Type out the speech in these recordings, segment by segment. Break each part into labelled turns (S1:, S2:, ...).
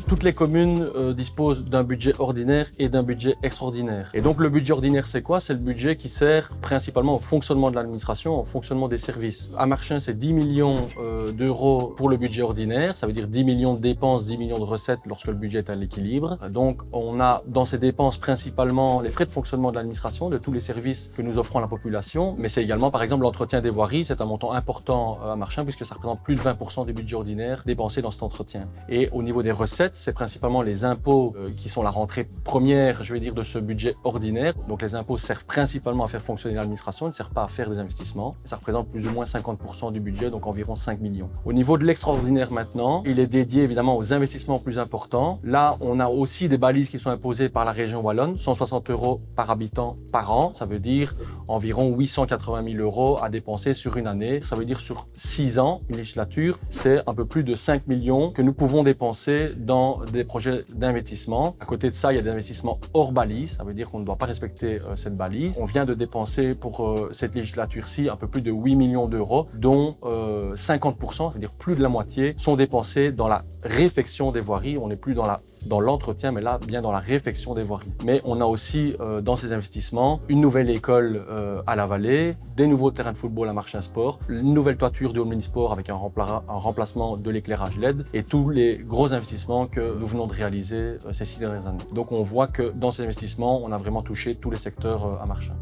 S1: Toutes les communes disposent d'un budget ordinaire et d'un budget extraordinaire. Et donc le budget ordinaire, c'est quoi? C'est le budget qui sert principalement au fonctionnement de l'administration, au fonctionnement des services. À Marchins, c'est 10 millions d'euros pour le budget ordinaire. Ça veut dire 10 millions de dépenses, 10 millions de recettes lorsque le budget est à l'équilibre. Donc on a dans ces dépenses principalement les frais de fonctionnement de l'administration, de tous les services que nous offrons à la population. Mais c'est également par exemple l'entretien des voiries. C'est un montant important à Marchins puisque ça représente plus de 20% du budget ordinaire dépensé dans cet entretien. Et au niveau des recettes, c'est principalement les impôts qui sont la rentrée première, je vais dire, de ce budget ordinaire. Donc les impôts servent principalement à faire fonctionner l'administration, ils ne servent pas à faire des investissements. Ça représente plus ou moins 50% du budget, donc environ 5 millions. Au niveau de l'extraordinaire maintenant, il est dédié évidemment aux investissements plus importants. Là, on a aussi des balises qui sont imposées par la région wallonne, 160 € par habitant par an. Ça veut dire environ 880 000 € à dépenser sur une année. Ça veut dire sur 6 ans, une législature, c'est un peu plus de 5 millions que nous pouvons dépenser dans des projets d'investissement. À côté de ça, il y a des investissements hors balise. Ça veut dire qu'on ne doit pas respecter cette balise. On vient de dépenser pour cette législature-ci un peu plus de 8 millions d'euros, dont 50%, ça veut dire plus de la moitié, sont dépensés dans la réfection des voiries. On n'est plus dans l'entretien, mais là, bien dans la réfection des voiries. Mais on a aussi, dans ces investissements, une nouvelle école à la Vallée, des nouveaux terrains de football à Marchins Sport, une nouvelle toiture du Omnisport avec un remplacement de l'éclairage LED et tous les gros investissements que nous venons de réaliser ces 6 dernières années. Donc on voit que dans ces investissements, on a vraiment touché tous les secteurs à Marchins.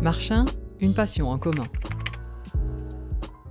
S2: Marchins, une passion en commun.